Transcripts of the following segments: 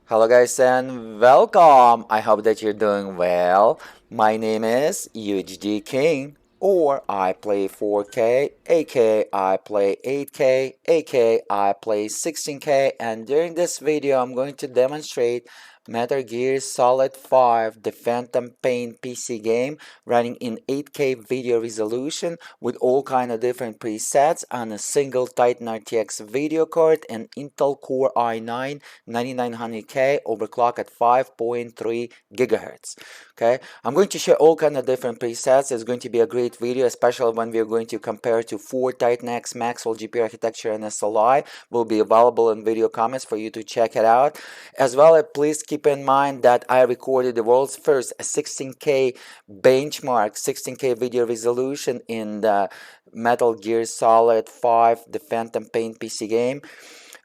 Hello guys and welcome. I hope that you're doing well. My name is UHD King, or I play 4K, aka I play 8K, aka I play 16K, and during this video I'm going to demonstrate Metal Gear Solid 5, the Phantom Pain PC game running in 8K video resolution with all kind of different presets on a single Titan RTX video card and Intel Core i9 9900K overclock at 5.3 gigahertz. Okay, I'm going to share all kind of different presets. It's going to be a great video, especially when we're going to compare to 4 Titan X Maxwell GPU architecture and SLI. Will be available in video comments for you to check it out. As well, please keep in mind that I recorded the world's first 16K benchmark, 16K video resolution in the Metal Gear Solid 5, the Phantom Pain PC game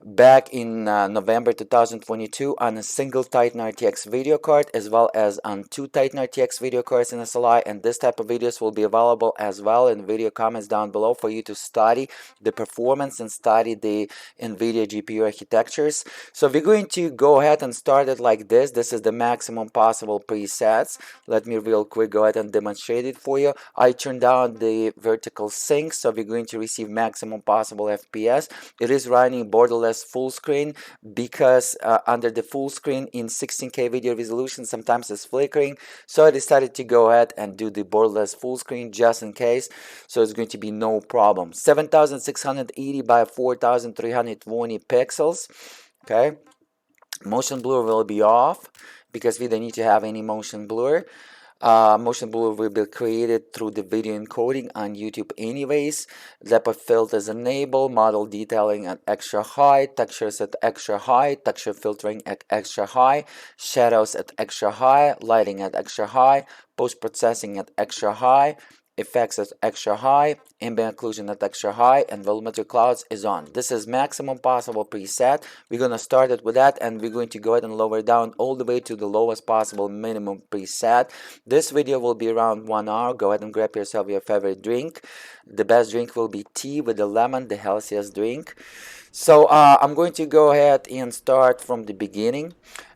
back in November 2022 on a single Titan RTX video card, as well as on 2 Titan RTX video cards in SLI, and this type of videos will be available as well in video comments down below for you to study the performance and study the Nvidia GPU architectures. So we're going to go ahead and start it like this. This is the maximum possible presets. Let me real quick go ahead and demonstrate it for you. I turned down the vertical sync, so we're going to receive maximum possible FPS. It is running borderless full screen because under the full screen in 16K video resolution sometimes it's flickering, so I decided to go ahead and do the borderless full screen just in case, so it's going to be no problem. 7680 by 4320 pixels. Okay, motion blur will be off because we don't need to have any motion blur. Motion blur will be created through the video encoding on YouTube anyways. Depth of field is enabled, model detailing at extra high, textures at extra high, texture filtering at extra high, shadows at extra high, lighting at extra high, post-processing at extra high, effects at extra high, ambient occlusion at extra high, and volumetric clouds is on. This is maximum possible preset. We're going to start it with that, and we're going to go ahead and lower down all the way to the lowest possible minimum preset. This video will be around 1 hour. Go ahead and grab yourself your favorite drink. The best drink will be tea with the lemon, the healthiest drink. So I'm going to go ahead and start from the beginning.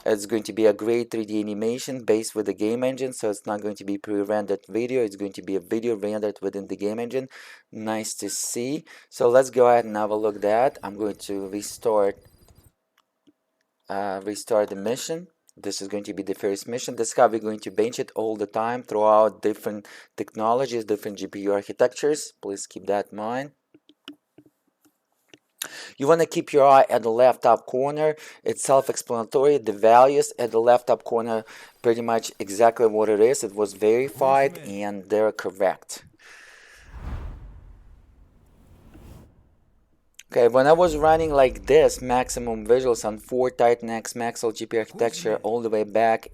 It's going to be a great 3D animation based with the game engine, so it's not going to be pre-rendered video. It's going to be a video rendered within the game engine. Nice to see. So let's go ahead and have a look at that. I'm going to restart the mission. This is going to be the first mission. This is how we're going to bench it all the time throughout different technologies, different GPU architectures. Please keep that in mind. You want to keep your eye at the left top corner. It's self-explanatory. The values at the left top corner pretty much exactly what it is. It was verified and they're correct. Okay, when I was running like this, maximum visuals on 4 Titan X Maxwell GPU architecture all the way back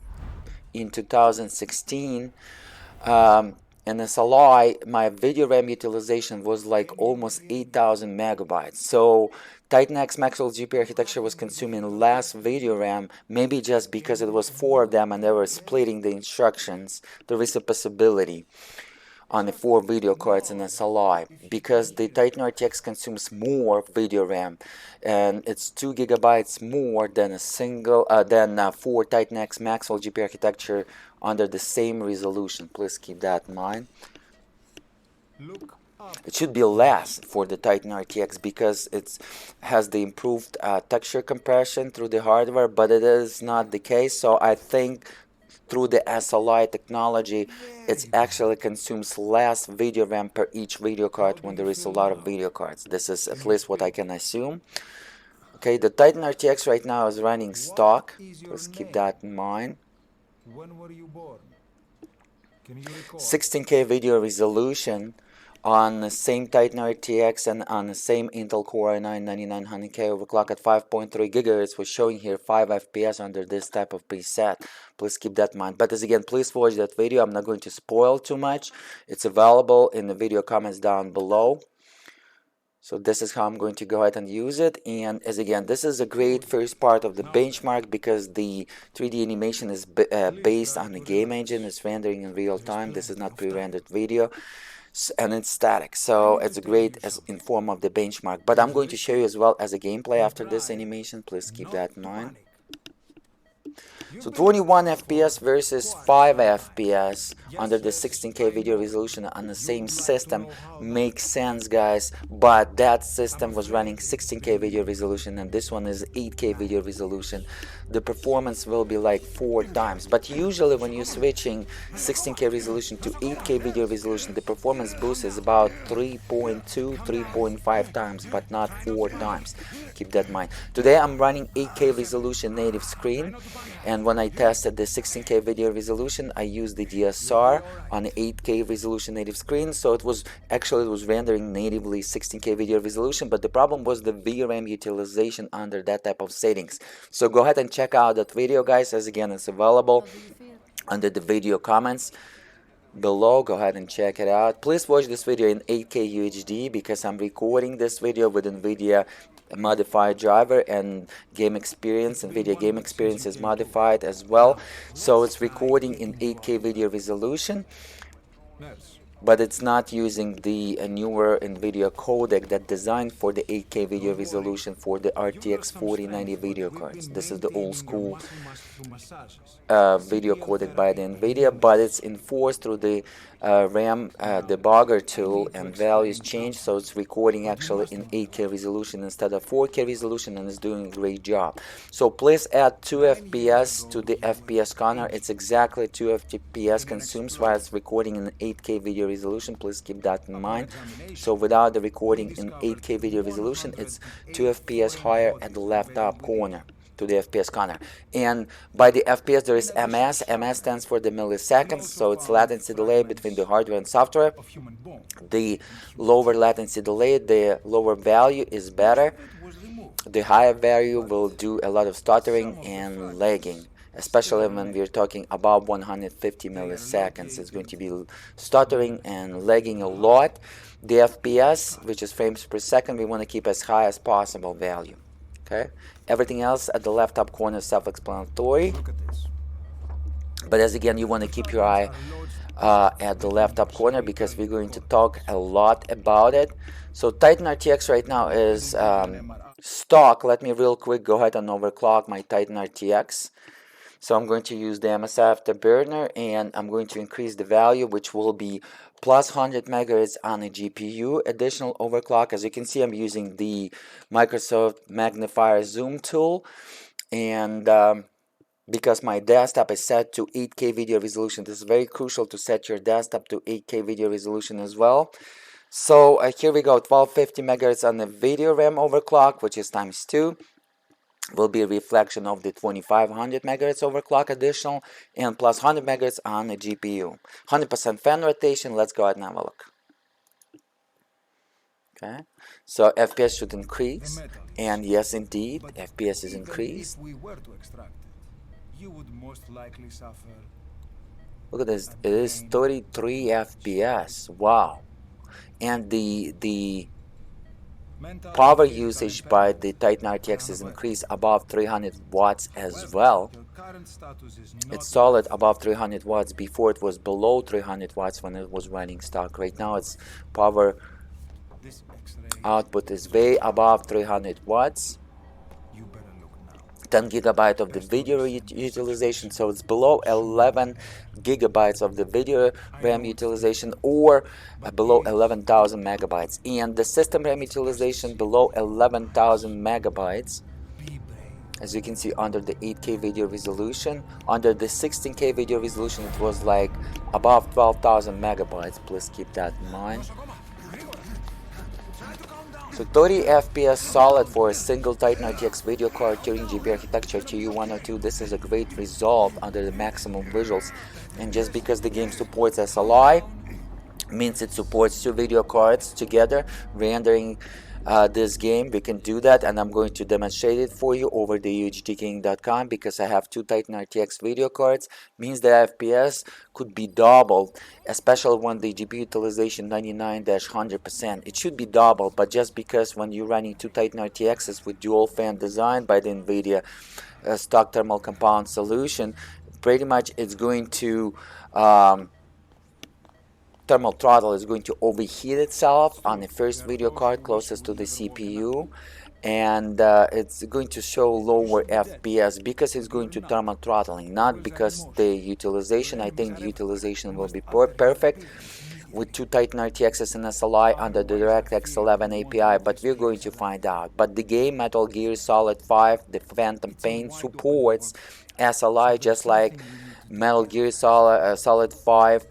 in 2016, and SLI, my video RAM utilization was like almost 8,000 megabytes. So Titan X Maxwell GPU architecture was consuming less video RAM, maybe just because it was 4 of them and they were splitting the instructions. There is a possibility on the 4 video cards in SLI because the Titan RTX consumes more video RAM, and it's 2 gigabytes more than a single 4 Titan X Maxwell GPU architecture under the same resolution. Please keep that in mind. It should be less for the Titan RTX because it has the improved texture compression through the hardware, but it is not the case. So I think through the SLI technology, it actually consumes less video RAM per each video card when there is a lot of video cards. This is at least what I can assume. Okay, the Titan RTX right now is running stock. Let's keep that in mind. When were you born? Can you recall? 16K video resolution on the same Titan RTX and on the same Intel Core i9 9900K overclock at 5.3 gigahertz was showing here 5 FPS under this type of preset. Please keep that in mind. But as again, please watch that video. I'm not going to spoil too much. It's available in the video comments down below. So this is how I'm going to go ahead and use it. And as again, this is a great first part of the benchmark because the 3D animation is based on the game engine. It's rendering in real time. This is not pre-rendered video. And it's static, so it's great as in form of the benchmark. But I'm going to show you as well as a gameplay after this animation. Please keep that in mind. So 21 FPS versus 5 FPS under the 16K video resolution on the same system makes sense, guys, but that system was running 16K video resolution and this one is 8K video resolution. The performance will be like 4 times, but usually when you're switching 16K resolution to 8K video resolution, the performance boost is about 3.2, 3.5 times, but not 4 times. Keep that in mind. Today I'm running 8K resolution native screen, and when I tested the 16K video resolution, I used the DSR on 8K resolution native screen, so it was rendering natively 16K video resolution, but the problem was the VRAM utilization under that type of settings. So go ahead and check out that video, guys, as again it's available under the video comments below. Go ahead and check it out. Please watch this video in 8K UHD because I'm recording this video with Nvidia modified driver and game experience. Nvidia game experience is modified as well, so it's recording in 8K video resolution, but it's not using the newer Nvidia codec that designed for the 8K video resolution for the RTX 4090 video cards. This is the old school video codec by the Nvidia, but it's enforced through the RAM debugger tool, and values change, so it's recording actually in 8K resolution instead of 4K resolution, and it's doing a great job. So please add 2 FPS to the FPS counter. It's exactly 2 FPS consumes while it's recording in 8K video resolution. Please keep that in mind. So without the recording in 8K video resolution, it's 2 FPS higher at the left top corner to the FPS counter. And by the FPS there is MS. MS stands for the milliseconds, so it's latency delay between the hardware and software. The lower latency delay, the lower value is better. The higher value will do a lot of stuttering and lagging, especially when we're talking about 150 milliseconds. It's going to be stuttering and lagging a lot. The FPS, which is frames per second, we want to keep as high as possible value. Okay, everything else at the left top corner is self-explanatory, but as again you want to keep your eye at the left top corner because we're going to talk a lot about it. So Titan RTX right now is stock. Let me real quick go ahead and overclock my Titan RTX. So I'm going to use the MSI Afterburner, and I'm going to increase the value, which will be plus 100 megahertz on a GPU. Additional overclock, as you can see, I'm using the Microsoft Magnifier Zoom tool, and because my desktop is set to 8K video resolution, this is very crucial to set your desktop to 8K video resolution as well. So here we go, 1250 megahertz on the video RAM overclock, which is times 2. Will be a reflection of the 2500 megahertz overclock additional, and plus 100 megahertz on the GPU. 100% fan rotation. Let's go ahead and have a look. Okay, so FPS should increase, and yes, indeed, FPS is increased. Look at this, it is 33 FPS. Wow, and the power usage by the Titan RTX is increased above 300 watts as well. It's solid above 300 watts. Before it was below 300 watts when it was running stock. Right now its power output is way above 300 watts. 10 gigabyte of the video utilization, so it's below 11 gigabytes of the video RAM utilization, or below 11,000 megabytes, and the system RAM utilization below 11,000 megabytes, as you can see under the 8K video resolution. Under the 16K video resolution it was like above 12,000 megabytes. Please keep that in mind. So 30 FPS solid for a single Titan RTX video card, Turing GPU architecture TU102. This is a great result under the maximum visuals, and just because the game supports SLI means it supports 2 video cards together rendering this game. We can do that, and I'm going to demonstrate it for you over the UHDking.com because I have 2 Titan RTX video cards. Means the FPS could be doubled, especially when the GPU utilization 99-100%. It should be doubled, but just because when you're running 2 Titan RTXs with dual fan design by the Nvidia stock thermal compound solution, pretty much it's going to thermal throttle is going to overheat itself on the first video card closest to the CPU, and it's going to show lower FPS because it's going to thermal throttling, not because the utilization. I think the utilization will be perfect with two Titan RTXs and SLI under the DirectX 11 API, but we're going to find out. But the game Metal Gear Solid 5, the Phantom Pain, supports SLI just like Metal Gear Solid 5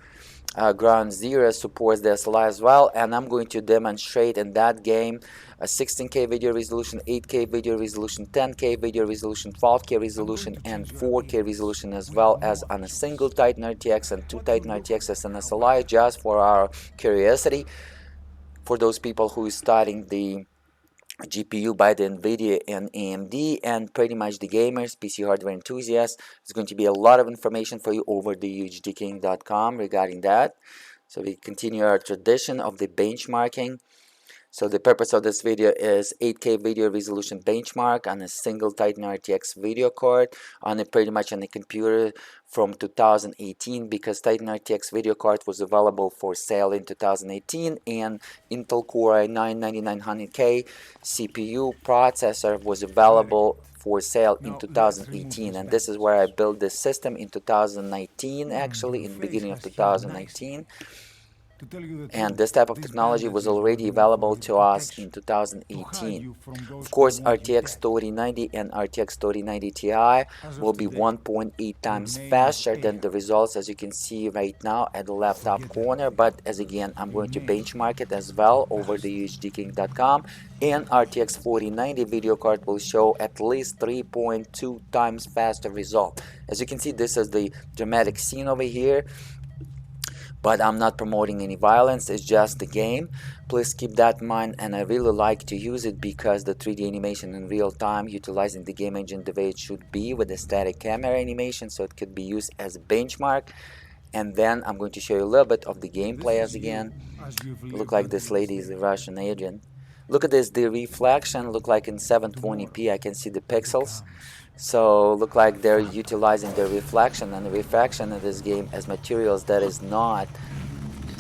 Ground Zero supports the SLI as well, and I'm going to demonstrate in that game a 16K video resolution, 8K video resolution, 10K video resolution, 12K resolution, and 4K resolution, as well as on a single Titan RTX and two Titan RTXs and SLI, just for our curiosity, for those people who is studying the GPU by the Nvidia and AMD, and pretty much the gamers, PC hardware enthusiasts. There's going to be a lot of information for you over the UHDking.com regarding that. So we continue our tradition of the benchmarking. So the purpose of this video is 8K video resolution benchmark on a single Titan RTX video card on pretty much on a computer from 2018, because Titan RTX video card was available for sale in 2018, and Intel Core i9-9900K CPU processor was available for sale in 2018, and this is where I built this system in 2019, actually in the beginning of 2019. And this type of technology was already available to us in 2018. Of course, RTX 3090 and RTX 3090 Ti will be 1.8 times faster than the results as you can see right now at the left top corner. But as again, I'm going to benchmark it as well over the UHDking.com, and RTX 4090 video card will show at least 3.2 times faster result. As you can see, this is the dramatic scene over here. But I'm not promoting any violence, it's just the game. Please keep that in mind, and I really like to use it because the 3D animation in real time, utilizing the game engine the way it should be with the static camera animation, so it could be used as a benchmark. And then I'm going to show you a little bit of the gameplay as again. Look like this lady is a Russian agent. Look at this, the reflection look like in 720p, I can see the pixels. So look like they're utilizing the reflection and the refraction in this game as materials that is not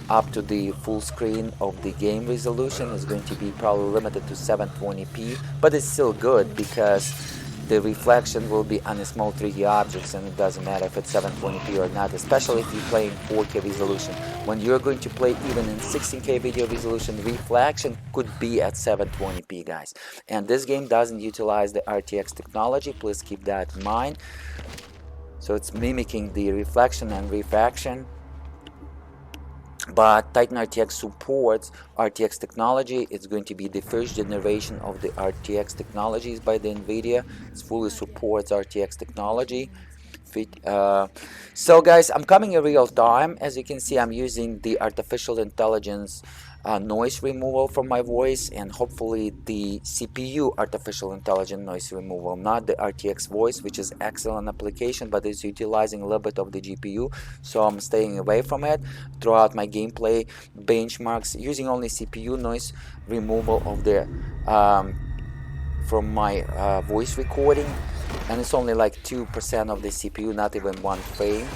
up to the full screen of the game resolution. Is going to be probably limited to 720p, but it's still good because the reflection will be on a small 3D objects, and it doesn't matter if it's 720p or not, especially if you're playing 4K resolution. When you're going to play even in 16K video resolution, reflection could be at 720p, guys. And this game doesn't utilize the RTX technology, please keep that in mind. So it's mimicking the reflection and refraction. But Titan RTX supports RTX technology. It's going to be the first generation of the RTX technologies by the Nvidia. It fully supports RTX technology. So guys, I'm coming in real time. As you can see, I'm using the artificial intelligence noise removal from my voice, and hopefully the CPU artificial intelligence noise removal, not the RTX voice, which is excellent application, but it's utilizing a little bit of the GPU, so I'm staying away from it throughout my gameplay benchmarks, using only CPU noise removal of the from my voice recording, and it's only like 2% of the CPU, not even one frame.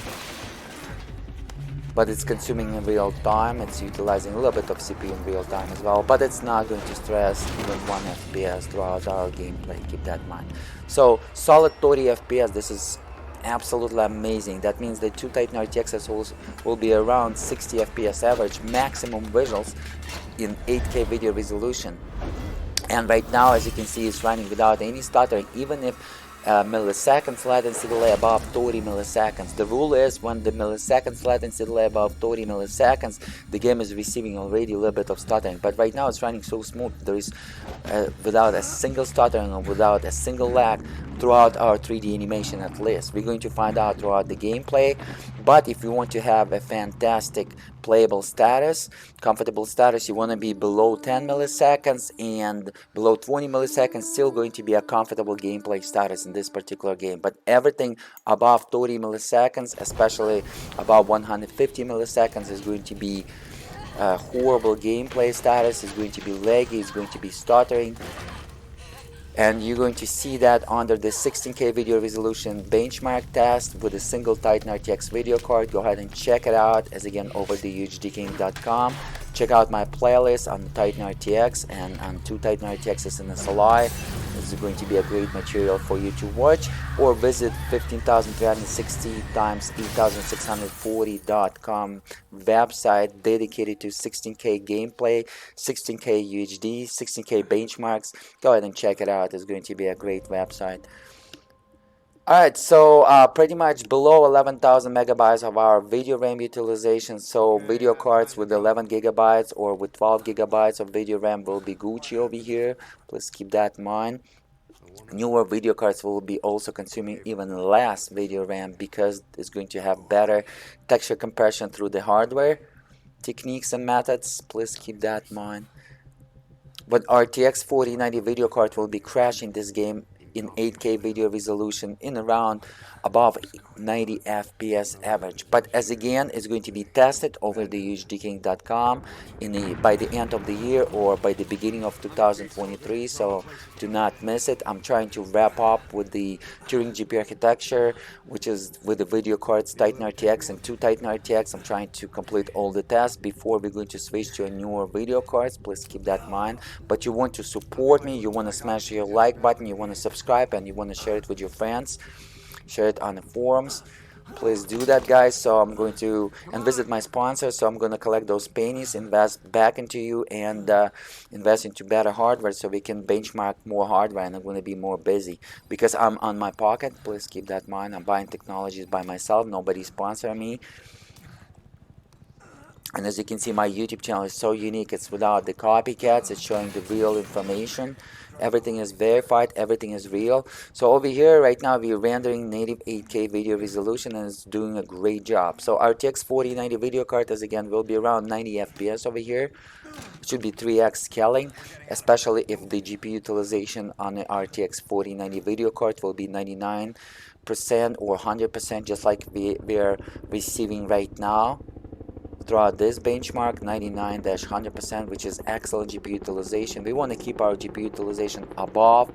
But it's consuming in real time, it's utilizing a little bit of CPU in real time as well, but it's not going to stress even 1 FPS throughout our gameplay, keep that in mind. So solid 30 FPS, this is absolutely amazing. That means the two Titan RTXs will be around 60 FPS average, maximum visuals in 8K video resolution. And right now, as you can see, it's running without any stuttering, even if milliseconds latency delay above 30 milliseconds. The rule is when the milliseconds latency delay above 30 milliseconds, the game is receiving already a little bit of stuttering. But right now it's running so smooth, there is without a single stuttering or without a single lag throughout our 3D animation at least. We're going to find out throughout the gameplay. But if you want to have a fantastic playable status, comfortable status, you want to be below 10 milliseconds and below 20 milliseconds, still going to be a comfortable gameplay status in this particular game. But everything above 30 milliseconds, especially above 150 milliseconds, is going to be a horrible gameplay status, is going to be laggy, it's going to be stuttering. And you're going to see that under the 16K video resolution benchmark test with a single Titan RTX video card. Go ahead and check it out, as again over the UHDking.com. Check out my playlist on Titan RTX and on two Titan RTXs in SLI. This is going to be a great material for you to watch, or visit 15360 times 8640.com website dedicated to 16K gameplay, 16K UHD, 16K benchmarks. Go ahead and check it out. It's going to be a great website. Alright, so pretty much below 11,000 megabytes of our video RAM utilization. So video cards with 11 gigabytes or with 12 gigabytes of video RAM will be Gucci over here. Please keep that in mind. Newer video cards will be also consuming even less video RAM because it's going to have better texture compression through the hardware techniques and methods. Please keep that in mind. But RTX 4090 video card will be crashing this game in 8K video resolution in around above 90 FPS average. But as again, it's going to be tested over the UHDking.com by the end of the year or by the beginning of 2023. So do not miss it. I'm trying to wrap up with the Turing GPU architecture, which is with the video cards Titan RTX and two Titan RTX. I'm trying to complete all the tests before we're going to switch to a newer video cards. Please keep that in mind. But you want to support me, you want to smash your like button, you want to subscribe, and you want to share it with your friends, share it on the forums. Please do that, guys. So I'm going to visit my sponsor. So I'm going to collect those pennies, invest back into you, and invest into better hardware so we can benchmark more hardware, and I'm going to be more busy because I'm on my pocket. Please keep that in mind. I'm buying technologies by myself. Nobody sponsoring me. And as you can see, my YouTube channel is so unique. It's without the copycats. It's showing the real information. Everything is verified. Everything is real. So over here right now we're rendering native 8K video resolution, and it's doing a great job. So RTX 4090 video card, as again, will be around 90 FPS over here. It should be 3x scaling, especially if the GPU utilization on the RTX 4090 video card will be 99% or 100%, just like we're receiving right now. Throughout this benchmark, 99-100%, which is excellent GPU utilization. We want to keep our GPU utilization above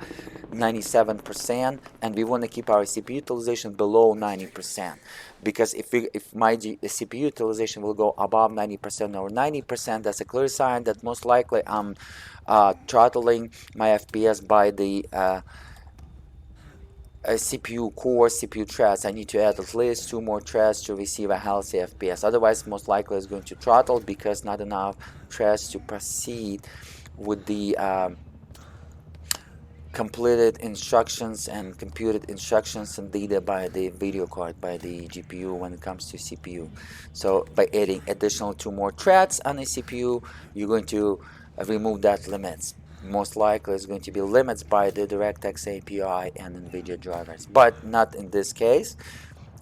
97%, and we want to keep our CPU utilization below 90%. Because if my CPU utilization will go above 90% or 90%, that's a clear sign that most likely I'm throttling my FPS by the CPU core, CPU threads. I need to add at least 2 more threads to receive a healthy FPS. Otherwise, most likely it's going to throttle because not enough threads to proceed with the completed instructions and computed instructions and data by the video card, by the GPU when it comes to CPU. So by adding additional 2 more threads on the CPU, you're going to remove that limits. Most likely it's going to be limits by the DirectX API and Nvidia drivers, but not in this case.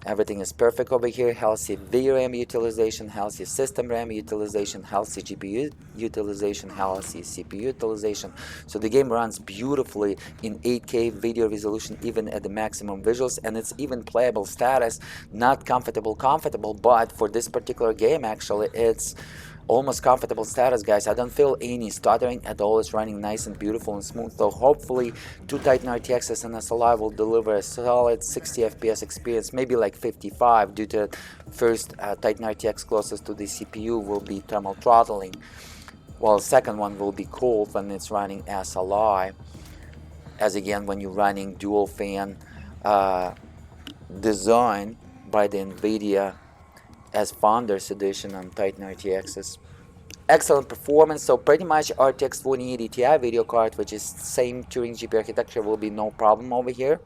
Everything is perfect over here. Healthy VRAM utilization, healthy system RAM utilization, healthy GPU utilization, healthy CPU utilization. So the game runs beautifully in 8K video resolution, even at the maximum visuals, and it's even playable status. Not comfortable, but for this particular game, actually, it's almost comfortable status, guys. I don't feel any stuttering at all. It's running nice and beautiful and smooth. So hopefully two Titan RTXs and SLI will deliver a solid 60 FPS experience, maybe like 55, due to first Titan RTX closest to the CPU will be thermal throttling, while the second one will be cold when it's running SLI. As again, when you're running dual fan design by the Nvidia as Founders Edition on Titan RTXs. Excellent performance. So pretty much RTX 4080 Ti video card, which is same Turing GPU architecture, will be no problem over here.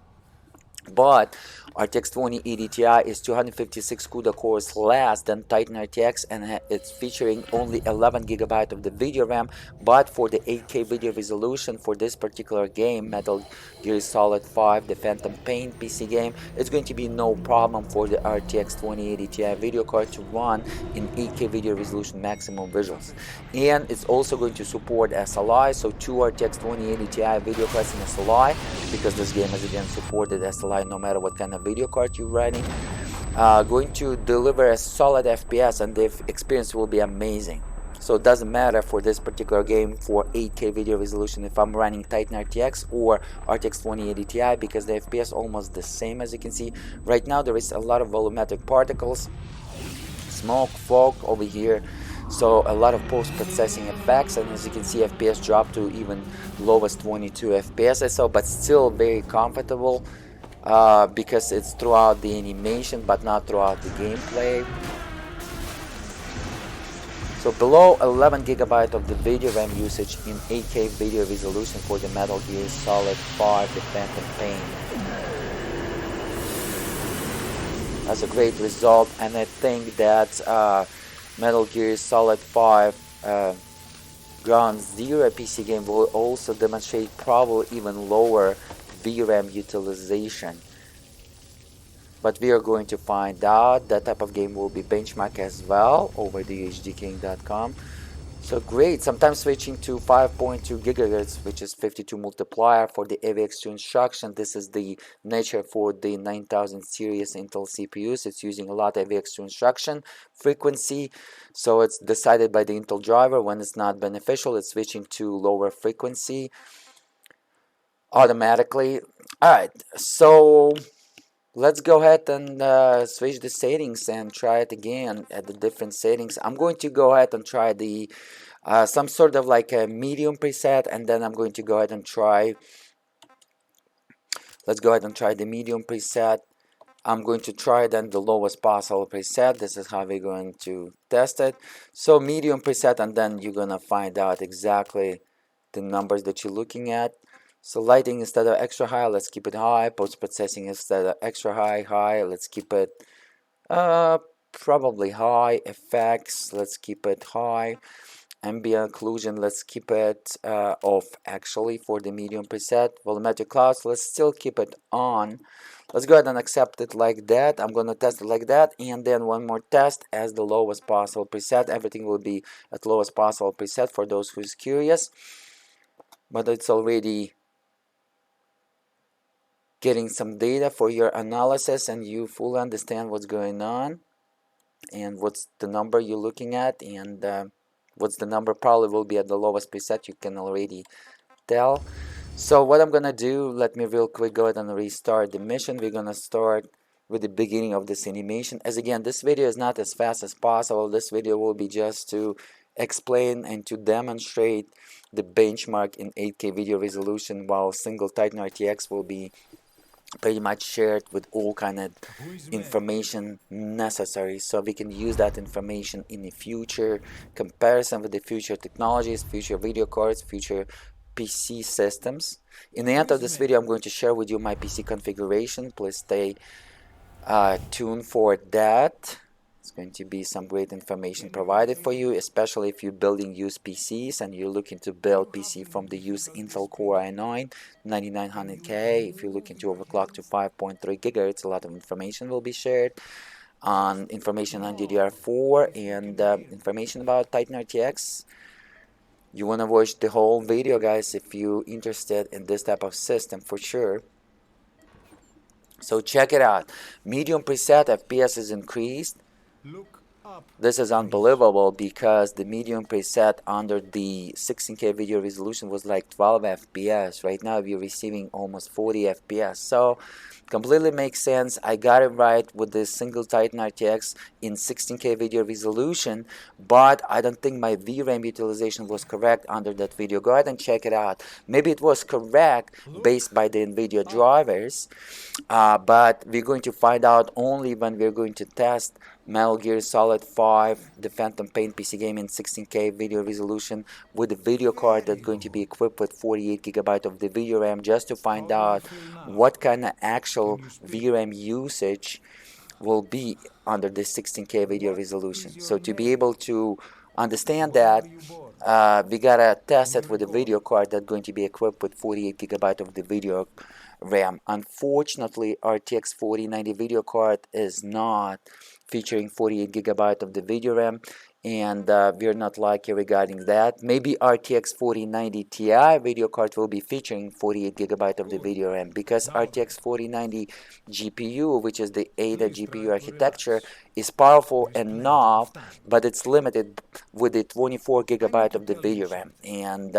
But RTX 2080 Ti is 256 CUDA cores less than Titan RTX, and it's featuring only 11 GB of the video RAM. But for the 8K video resolution for this particular game, Metal Gear Solid 5, the Phantom Pain PC game, it's going to be no problem for the RTX 2080 Ti video card to run in 8K video resolution maximum visuals. And it's also going to support SLI, so two RTX 2080 Ti video cards in SLI, because this game has again supported SLI no matter what kind of video card you're running, going to deliver a solid FPS, and the experience will be amazing. So it doesn't matter for this particular game for 8K video resolution if I'm running Titan RTX or RTX 2080 Ti, because the FPS almost the same. As you can see right now, there is a lot of volumetric particles, smoke, fog over here. So a lot of post-processing effects, and as you can see, FPS dropped to even lowest 22 FPS or so, but still very comfortable because it's throughout the animation but not throughout the gameplay. So below 11 gigabyte of the video RAM usage in 8K video resolution for the Metal Gear Solid 5 The Phantom Pain. That's a great result, and I think that Metal Gear Solid 5 Ground Zero PC game will also demonstrate probably even lower VRAM utilization. But we are going to find out. That type of game will be benchmarked as well over the UHDking.com. So great. Sometimes switching to 5.2 gigahertz, which is 52 multiplier for the AVX2 instruction. This is the nature for the 9000 series Intel CPUs. It's using a lot of AVX2 instruction frequency. So it's decided by the Intel driver. When it's not beneficial, it's switching to lower frequency automatically. All right. So let's go ahead and switch the settings and try it again at the different settings. I'm going to go ahead and try the some sort of like a medium preset, and then I'm going to go ahead and try, let's go ahead and try the medium preset. I'm going to try then the lowest possible preset. This is how we're going to test it. So medium preset, and then you're gonna find out exactly the numbers that you're looking at. So lighting instead of extra high, let's keep it high. Post-processing instead of extra high, let's keep it probably high. Effects, let's keep it high. Ambient occlusion, let's keep it off actually for the medium preset. Volumetric clouds, let's still keep it on. Let's go ahead and accept it like that. I'm gonna test it like that, and then one more test as the lowest possible preset. Everything will be at lowest possible preset for those who's curious, but it's already getting some data for your analysis, and you fully understand what's going on and what's the number you're looking at, and what's the number probably will be at the lowest preset. You can already tell. So what I'm gonna do, let me real quick go ahead and restart the mission. We're gonna start with the beginning of this animation. As again, this video is not as fast as possible. This video will be just to explain and to demonstrate the benchmark in 8K video resolution, while single Titan RTX will be pretty much shared with all kind of information necessary, so we can use that information in the future comparison with the future technologies, future video cards, future PC systems. In the end of this video, I'm going to share with you my PC configuration. Please stay tuned for that. It's going to be some great information provided for you, especially if you're building used PCs and you're looking to build PC from the used Intel Core i9 9900K. If you're looking to overclock to 5.3 gigahertz, a lot of information will be shared on information on DDR4 and information about Titan RTX. You want to watch the whole video, guys, if you're interested in this type of system for sure. So check it out. Medium preset, FPS is increased. This is unbelievable because the medium preset under the 16K video resolution was like 12 FPS. Right now we're receiving almost 40 FPS. So completely makes sense. I got it right with the single Titan RTX in 16K video resolution, but I don't think my VRAM utilization was correct under that video. Go ahead and check it out. Maybe it was correct based by the Nvidia drivers, but we're going to find out only when we're going to test Metal Gear Solid 5, the Phantom Pain PC game in 16K video resolution with a video card that's going to be equipped with 48 gigabyte of the video RAM, just to find out what kind of actual VRAM usage will be under this 16K video resolution. So to be able to understand that, we gotta test it with a video card that's going to be equipped with 48 gigabyte of the video RAM. Unfortunately, RTX 4090 video card is not featuring 48 gigabyte of the video RAM, and we're not lucky regarding that. Maybe RTX 4090 Ti video card will be featuring 48 gigabyte of the video RAM, because RTX 4090 GPU, which is the ADA GPU architecture, is powerful enough, but it's limited with the 24 gigabyte of the video RAM. And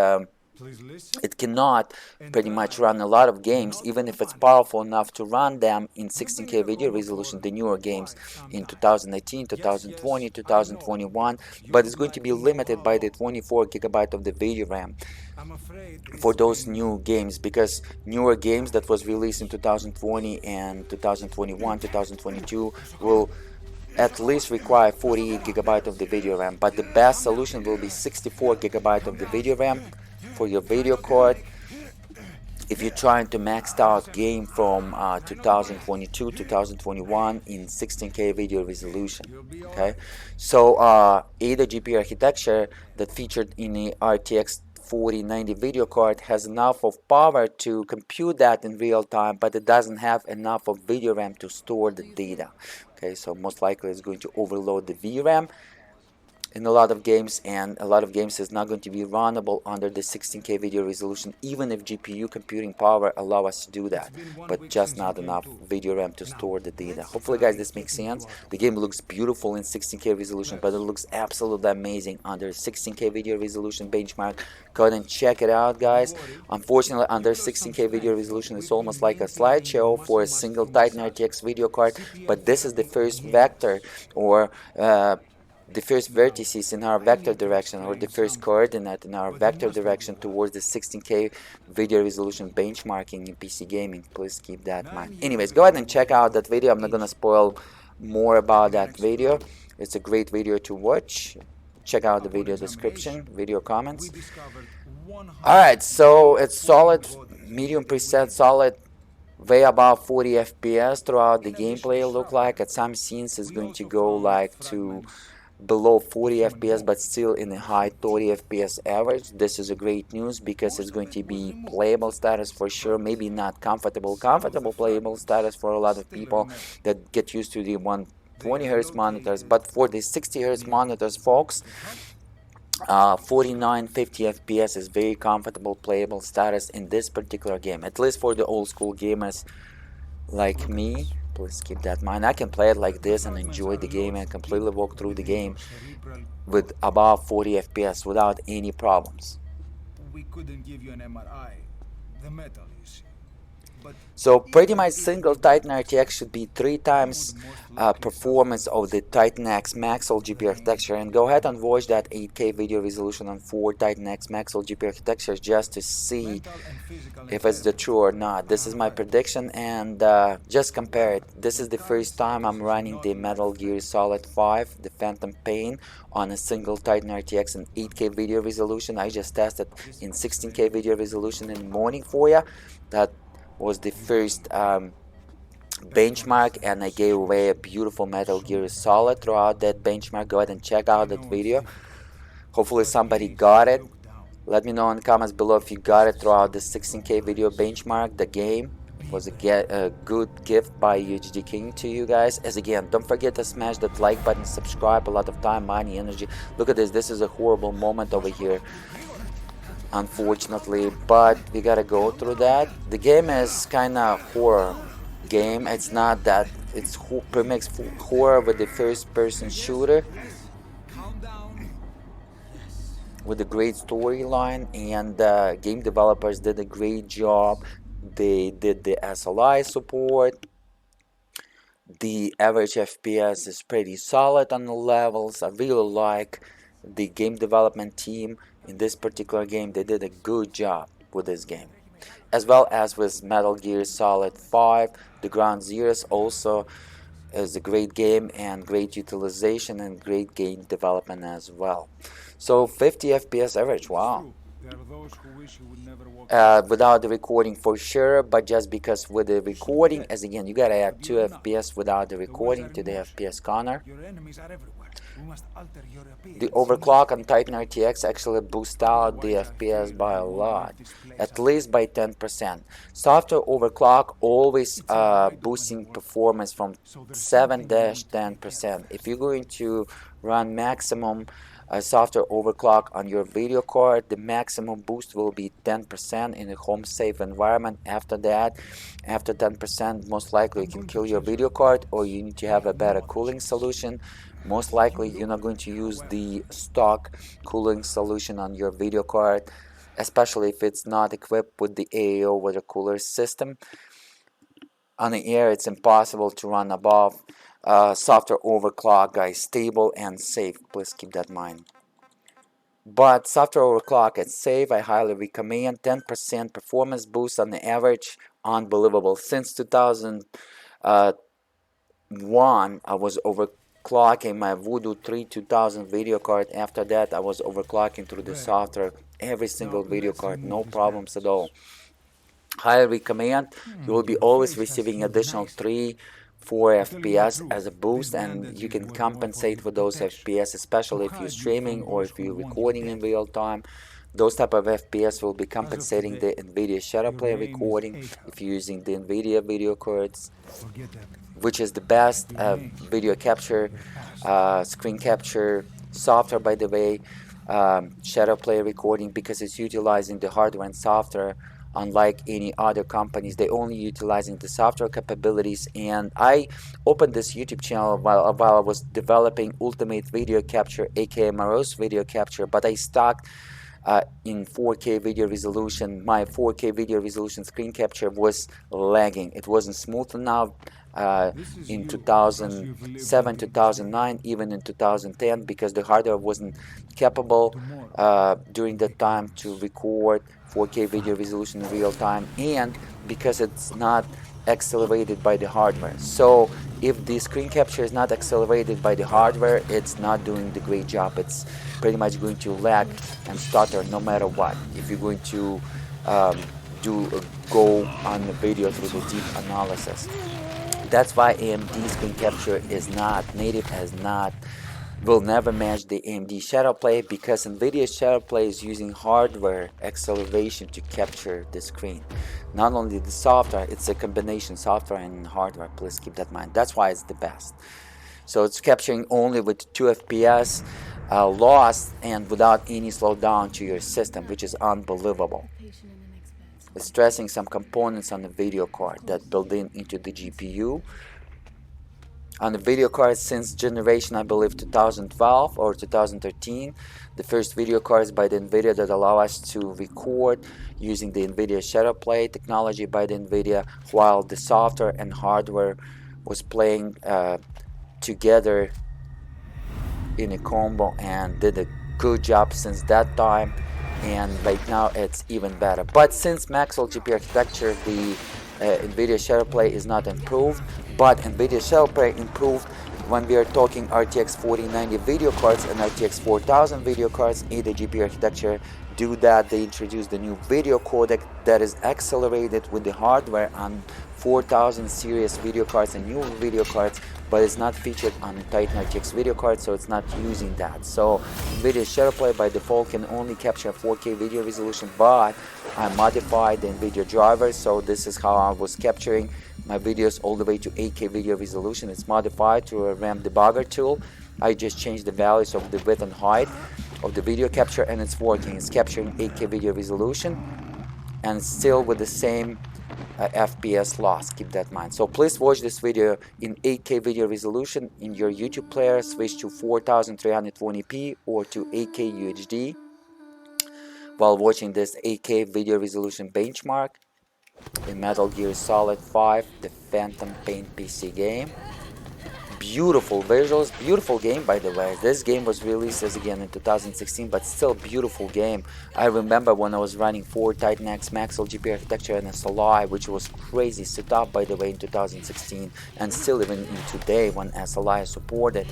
it cannot pretty much run a lot of games, even if it's powerful enough to run them in 16K video resolution, the newer games in 2018, 2020, 2021, but it's going to be limited by the 24 gigabyte of the video RAM for those new games, because newer games that was released in 2020 and 2021, 2022 will at least require 48 gigabyte of the video RAM, but the best solution will be 64 gigabyte of the video RAM for your video card if you're trying to max out game from 2022 2021 in 16K video resolution. Okay, so ADA GPU architecture that featured in the RTX 4090 video card has enough of power to compute that in real time, but it doesn't have enough of video RAM to store the data. Okay, so most likely it's going to overload the VRAM in a lot of games, and a lot of games is not going to be runnable under the 16K video resolution, even if GPU computing power allow us to do that, but just not enough video RAM to store the data. Hopefully guys this makes sense. The game looks beautiful in 16K resolution, but it looks absolutely amazing under 16K video resolution benchmark. Go ahead and check it out guys. Unfortunately under 16K video resolution it's almost like a slideshow for a single Titan RTX video card, but this is the first vector, or the first vertices in our vector direction, or the first coordinate in our vector direction towards the 16K video resolution benchmarking in PC gaming. Please keep that in mind. Anyways, go ahead and check out that video. I'm not gonna spoil more about that video. It's a great video to watch. Check out the video description, video comments. Alright, so it's solid, medium preset, solid, way above 40 FPS throughout the gameplay. Look like at some scenes it's going to go like to below 40 FPS, but still in a high 30 FPS average. This is a great news because it's going to be playable status for sure. Maybe not comfortable playable status for a lot of people that get used to the 120 Hz monitors, but for the 60 Hz monitors folks, 49 50 FPS is very comfortable playable status in this particular game, at least for the old school gamers like me. Please keep that in mind. I can play it like this and enjoy the game and completely walk through the game with above 40 FPS without any problems. We couldn't give you an MRI. The metal, you see. So pretty much single Titan RTX should be 3 times performance of the Titan X Maxwell GPU architecture, and go ahead and watch that 8K video resolution on 4 Titan X Maxwell GPU architecture just to see if it's the true or not. This is my prediction, and just compare it. This is the first time I'm running the Metal Gear Solid 5, the Phantom Pain, on a single Titan RTX in 8K video resolution. I just tested in 16K video resolution in the morning for you. That was the first benchmark, and I gave away a beautiful Metal Gear Solid throughout that benchmark. Go ahead and check out that video. Hopefully somebody got it. Let me know in the comments below if you got it throughout the 16K video benchmark. The game was a good gift by UHD King to you guys. As again, don't forget to smash that like button, subscribe. A lot of time, money, energy. Look at this. This is a horrible moment over here, unfortunately, but we gotta go through that. The game is kind of horror game. It's not that it's mixed horror with the first person shooter with a great storyline, and game developers did a great job. They did the SLI support. The average FPS is pretty solid on the levels. I really like the game development team in this particular game. They did a good job with this game, as well as with Metal Gear Solid 5. The Ground Zeroes also is a great game and great utilization and great game development as well. So 50 FPS average, wow. Without the recording for sure, but just because with the recording, as again, you gotta add 2 FPS without the recording to the FPS counter. The overclock on Titan RTX actually boosts out the FPS by a lot, at least by 10%. Software overclock always boosting performance from 7-10%. If you're going to run maximum software overclock on your video card, the maximum boost will be 10% in a home safe environment. After that, after 10%, most likely you can kill your video card, or you need to have a better cooling solution. Most likely you're not going to use the stock cooling solution on your video card. especially if it's not equipped with the AAO water cooler system. On the air, it's impossible to run above. Software overclock, guys, stable and safe. Please keep that in mind. But software overclock is safe. I highly recommend. 10% performance boost on the average. Unbelievable. Since 2001, I was overclocking my Voodoo 3 2000 video card. After that, I was overclocking through the software every single video card. No problems at all. Highly recommend. You will be always receiving additional 3-4 FPS as a boost, and you can compensate with those FPS, especially if you're streaming or if you're recording in real time. Those type of FPS will be compensating the Nvidia Shadowplay recording if you're using the Nvidia video cards, which is the best video capture, screen capture software, by the way. Shadowplay recording, because it's utilizing the hardware and software. Unlike any other companies, they only utilizing the software capabilities. And I opened this YouTube channel while I was developing ultimate video capture, aka Morozilla video capture, but I stuck in 4K video resolution. My 4K video resolution screen capture was lagging. It wasn't smooth enough in 2007, 2009, even in 2010, because the hardware wasn't capable during that time to record 4K video resolution in real time, and because it's not accelerated by the hardware. So if the screen capture is not accelerated by the hardware, it's not doing the great job. It's pretty much going to lag and stutter no matter what. If you're going to go on the video through the deep analysis, that's why AMD screen capture is not native, will never match the AMD Shadowplay, because Nvidia Shadowplay is using hardware acceleration to capture the screen. Not only the software, it's a combination software and hardware. Please keep that in mind. That's why it's the best. So it's capturing only with 2 FPS loss and without any slowdown to your system, which is unbelievable. It's stressing some components on the video card that built into the GPU. On the video card since generation, I believe 2012 or 2013, the first video cards by the Nvidia that allow us to record using the Nvidia Shadowplay technology by the Nvidia, while the software and hardware was playing together in a combo and did a good job since that time. And right now it's even better. But since Maxwell GPU architecture, the Nvidia Shadowplay is not improved, but Nvidia Shadowplay improved when we are talking RTX 4090 video cards and RTX 4000 video cards in the GPU architecture. Do that, they introduced the new video codec that is accelerated with the hardware on 4000 series video cards and newer video cards, but it's not featured on the Titan RTX video card, so it's not using that. So Nvidia Shadowplay by default can only capture 4K video resolution, but I modified the Nvidia driver, so this is how I was capturing my videos all the way to 8K video resolution. It's modified through a RAM debugger tool. I just changed the values of the width and height of the video capture, and it's working. It's capturing 8K video resolution and still with the same FPS loss. Keep that in mind. So please watch this video in 8K video resolution in your YouTube player. Switch to 4320p or to 8K UHD while watching this 8K video resolution benchmark in Metal Gear Solid 5, the Phantom Pain PC game. Beautiful visuals, beautiful game, by the way. This game was released as again in 2016, but still beautiful game. I remember when I was running 4 Titan X Maxwell GPU architecture and SLI, which was crazy setup, by the way, in 2016, and still even in today when SLI is supported.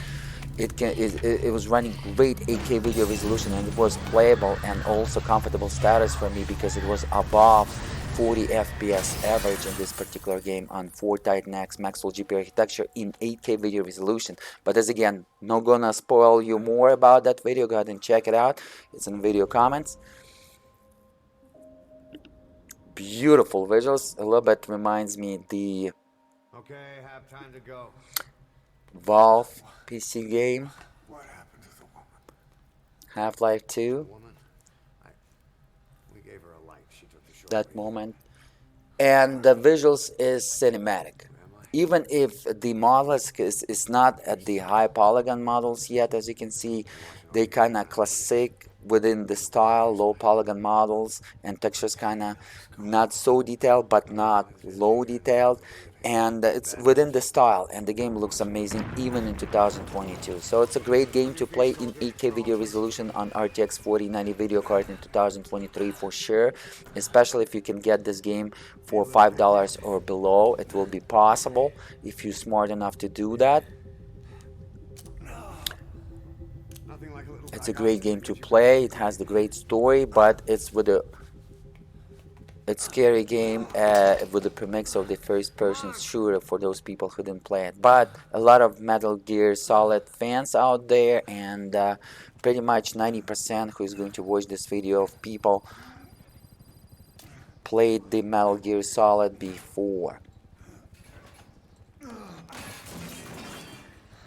It was running great 8K video resolution, and it was playable and also comfortable status for me because it was above 40 FPS average in this particular game on 4 Titan X Maxwell GPU architecture in 8K video resolution. But as again, not gonna spoil you more about that video. Go ahead and check it out. It's in video comments. Beautiful visuals. A little bit reminds me the have time to go. Valve PC game, What happened to the woman? Half-Life 2. We gave her a light. She took the short That moment, and the visuals is cinematic. Even if the model is not at the high polygon models yet, as you can see, They kind of classic within the style, low polygon models, and textures kind of not so detailed but not low detailed, and it's within the style, and the game looks amazing even in 2022. So it's a great game to play in 8K video resolution on RTX 4090 video card in 2023 for sure, especially if you can get this game for $5 or below. It will be possible if you're smart enough to do that. It's a great game to play. It has the great story, but it's scary game with the premix of the first-person shooter for those people who didn't play it. But a lot of Metal Gear Solid fans out there, and pretty much 90% who is going to watch this video of people played the Metal Gear Solid before.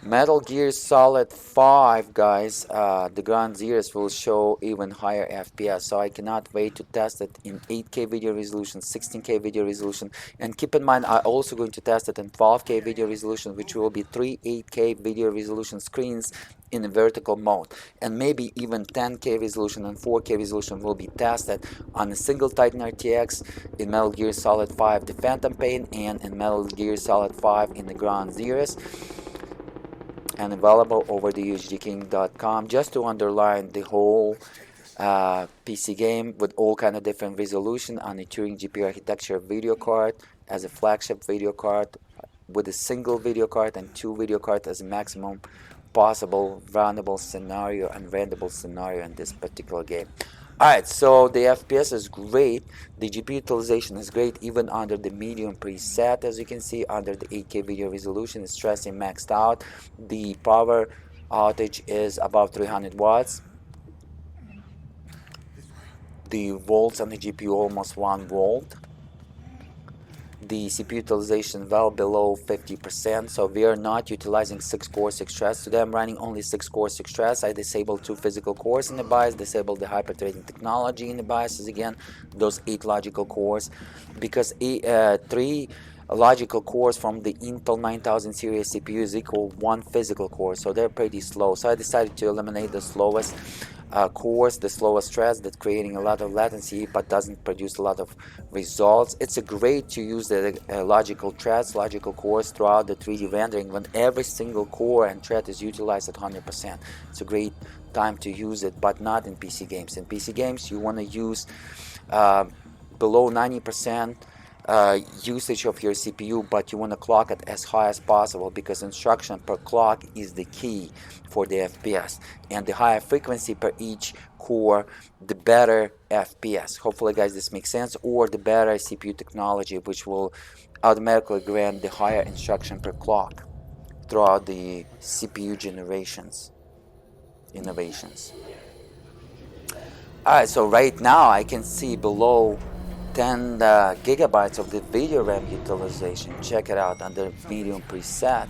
Metal Gear Solid 5, guys, the Ground Zeroes will show even higher FPS, so I cannot wait to test it in 8K video resolution, 16K video resolution, and keep in mind I'm also going to test it in 12K video resolution, which will be 3 8K video resolution screens in a vertical mode, and maybe even 10K resolution and 4K resolution will be tested on a single Titan RTX in Metal Gear Solid 5 The Phantom Pain and in Metal Gear Solid 5 in the Ground Zeroes, and available over the UHDking.com, just to underline the whole PC game with all kind of different resolution on a Turing GPU architecture video card as a flagship video card, with a single video card and 2 video cards as a maximum possible runnable scenario and rendable scenario in this particular game. Alright, so the FPS is great, the GPU utilization is great even under the medium preset. As you can see, under the 8K video resolution, it's stressing maxed out. The power outage is about 300 watts. The volts on the GPU almost 1 volt. The CPU utilization well below 50%, so we are not utilizing 6 core 6 threads. Today I'm running only 6 core 6 threads. I disabled 2 physical cores in the BIOS, disabled the hyper-threading technology in the BIOS, again those 8 logical cores, because 3 logical cores from the Intel 9000 series CPUs equal 1 physical core, so they're pretty slow. So I decided to eliminate the slowest cores, the slowest threads, that creating a lot of latency but doesn't produce a lot of results. It's a great to use the logical threads, logical cores throughout the 3D rendering when every single core and thread is utilized at 100%. It's a great time to use it, but not in PC games. In PC games you want to use below 90% usage of your CPU, but you want to clock it as high as possible, because instruction per clock is the key for the FPS, and the higher frequency per each core, the better FPS. Hopefully guys this makes sense, or the better CPU technology, which will automatically grant the higher instruction per clock throughout the CPU innovations. Alright, so right now I can see below 10 gigabytes of the video RAM utilization. Check it out under medium preset.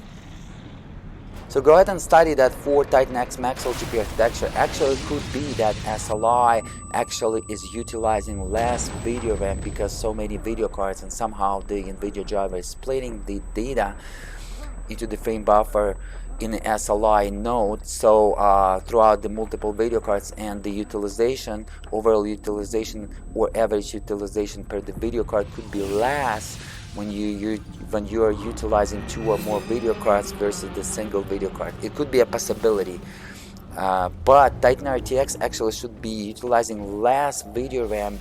So go ahead and study that for Titan X Maxwell GPU architecture. Actually, it could be that SLI actually is utilizing less video RAM because so many video cards, and somehow the Nvidia driver is splitting the data into the frame buffer in the SLI node, so throughout the multiple video cards, and the utilization, overall utilization or average utilization per the video card could be less when you are utilizing 2 or more video cards versus the single video card. It could be a possibility, but Titan RTX actually should be utilizing less video RAM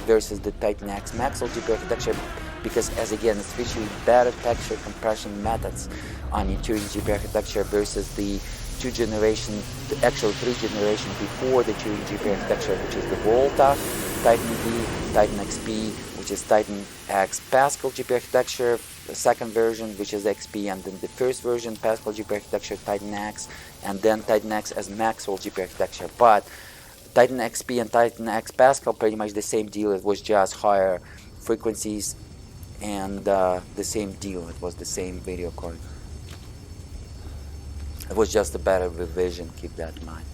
versus the Titan X Maxwell GPU architecture, because as again it's featuring better texture compression methods on the Turing GPU architecture versus the 3 generation before the Turing GPU architecture, which is the Volta, Titan V, Titan XP, which is Titan X Pascal GPU architecture, the second version which is XP, and then the first version Pascal GPU architecture Titan X, and then Titan X as Maxwell GPU architecture. But Titan XP and Titan X Pascal pretty much the same deal. It was just higher frequencies and the same deal. It was the same video card. It was just a better revision, keep that in mind.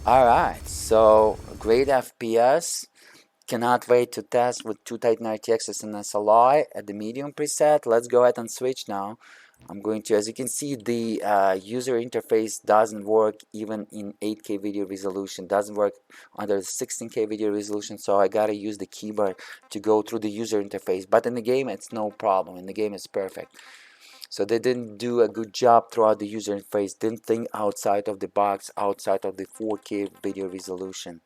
Alright, so great FPS. Cannot wait to test with 2 Titan RTXs and SLI at the medium preset. Let's go ahead and switch now I'm going to, as you can see, the user interface doesn't work even in 8K video resolution, doesn't work under 16K video resolution, so I gotta use the keyboard to go through the user interface. But in the game, it's no problem. In the game, it's perfect. So they didn't do a good job throughout the user interface, didn't think outside of the box, outside of the 4K video resolution.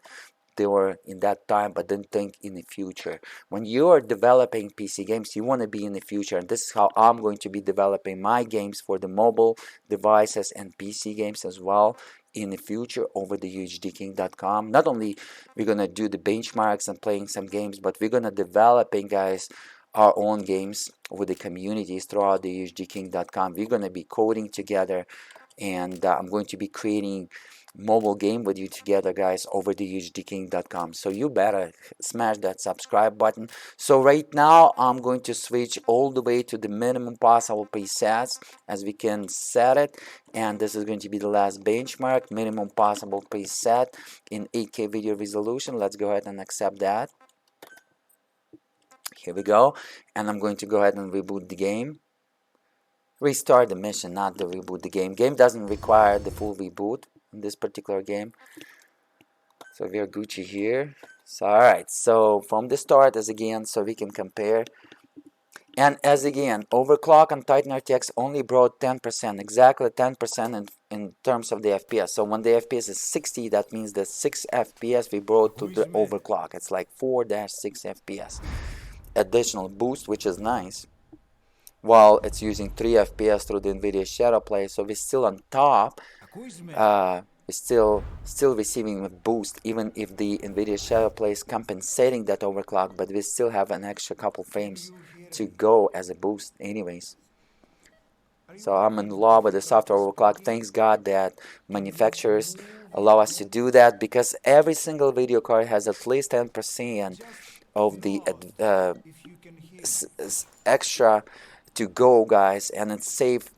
They were in that time, but didn't think in the future. When you are developing PC games, you want to be in the future, and this is how I'm going to be developing my games for the mobile devices and PC games as well in the future over the UHDking.com. Not only we're gonna do the benchmarks and playing some games, but we're gonna developing, guys, our own games with the communities throughout the UHDking.com. We're gonna be coding together, and I'm going to be creating mobile game with you together, guys, over the UHDking.com. So you better smash that subscribe button. So right now I'm going to switch all the way to the minimum possible presets as we can set it, and this is going to be the last benchmark, minimum possible preset in 8K video resolution. Let's go ahead and accept that. Here we go, and I'm going to go ahead and reboot the game. Restart the mission, not the reboot the game. Game doesn't require the full reboot in this particular game. So we are Gucci here. So alright, so from the start as again, so we can compare. And as again, overclock on Titan RTX only brought 10%, exactly 10% in terms of the FPS. So when the FPS is 60, that means that 6 FPS we brought to the overclock. It's like 4-6 FPS. Additional boost, which is nice. While it's using 3 FPS through the Nvidia Shadowplay, so we're still on top. We're still receiving a boost, even if the Nvidia Shadowplay is compensating that overclock, but we still have an extra couple frames to go as a boost anyways. So I'm in love with the software overclock. Thanks God that manufacturers allow us to do that, because every single video card has at least 10% of the extra to go, guys, and it's safe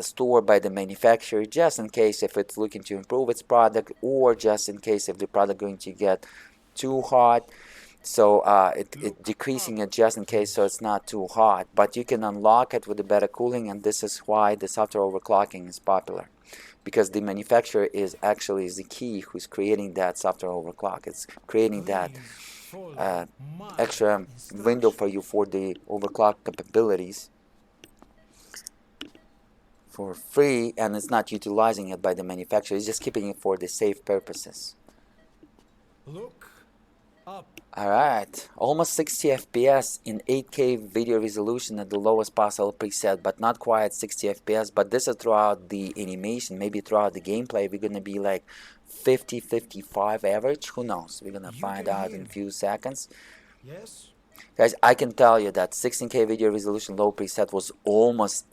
stored by the manufacturer, just in case if it's looking to improve its product, or just in case if the product going to get too hot. So it decreasing it just in case, so it's not too hot, but you can unlock it with the better cooling, and this is why the software overclocking is popular, because the manufacturer is actually the key who's creating that software overclock. It's creating that extra window for you for the overclock capabilities for free, and it's not utilizing it by the manufacturer. It's just keeping it for the safe purposes. Look up. Alright, almost 60 FPS in 8K video resolution at the lowest possible preset, but not quite 60 FPS. But this is throughout the animation, maybe throughout the gameplay we're gonna be like 50-55 average. Who knows? We're gonna find out in a few seconds. Yes. Guys, I can tell you that 16K video resolution low preset was almost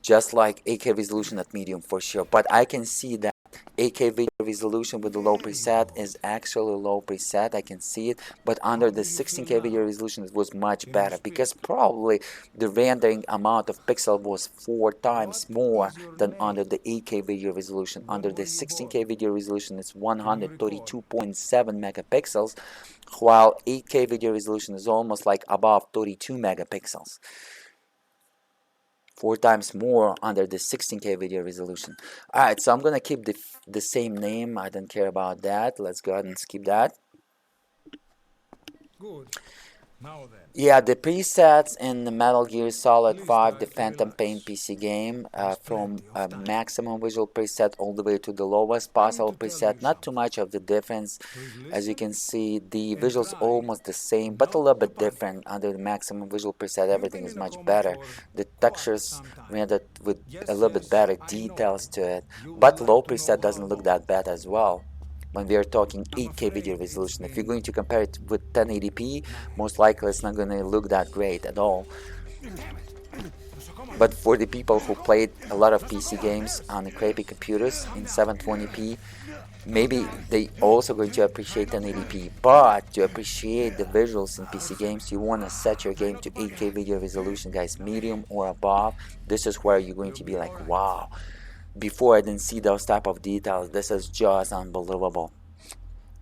just like 8K resolution at medium for sure. But I can see that 8K video resolution with the low preset is actually low preset. I can see it. But under the 16K video resolution, it was much better, because probably the rendering amount of pixel was 4 times more than under the 8K video resolution. Under the 16K video resolution, it's 132.7 megapixels, while 8K video resolution is almost like above 32 megapixels. 4 times more under the 16K video resolution. Alright, so I'm gonna keep the same name. I don't care about that. Let's go ahead and skip that. Good. Now then. Yeah, the presets in the Metal Gear Solid 5, the Phantom Pain PC game, from maximum visual preset all the way to the lowest possible preset, not too much of the difference. As you can see, the visuals almost the same, but a little bit different. Under the maximum visual preset, everything is much better. The textures rendered with a little bit better details to it, but low preset doesn't look that bad as well. When we are talking 8K video resolution, if you're going to compare it with 1080p, most likely it's not going to look that great at all. But for the people who played a lot of PC games on the crappy computers in 720p, maybe they also going to appreciate 1080p. But to appreciate the visuals in PC games, you want to set your game to 8K video resolution, guys, medium or above. This is where you're going to be like, wow. Before I didn't see those type of details. This is just unbelievable.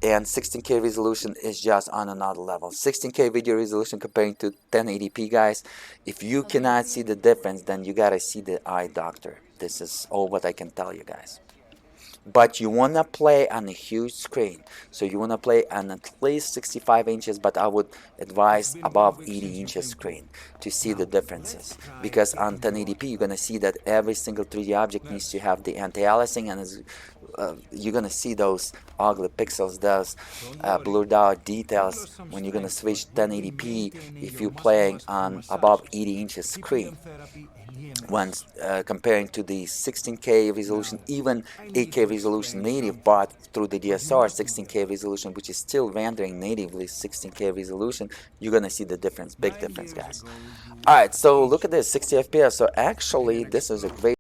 and 16K resolution is just on another level. 16K video resolution comparing to 1080p, guys. If you cannot see the difference, then you gotta see the eye doctor. This is all what I can tell you guys. But you want to play on a huge screen, so you want to play on at least 65 inches, but I would advise above 80 inches screen to see the differences, because on 1080p you're going to see that every single 3D object needs to have the anti-aliasing, and you're going to see those ugly pixels, those blurred out details when you're going to switch 1080p if you're playing on above 80 inches screen, when comparing to the 16K resolution, even 8K resolution native bought through the DSR 16K resolution, which is still rendering natively 16K resolution, you're gonna see the difference, big difference, guys. All right, so look at this, 60 FPS. So actually, this is a great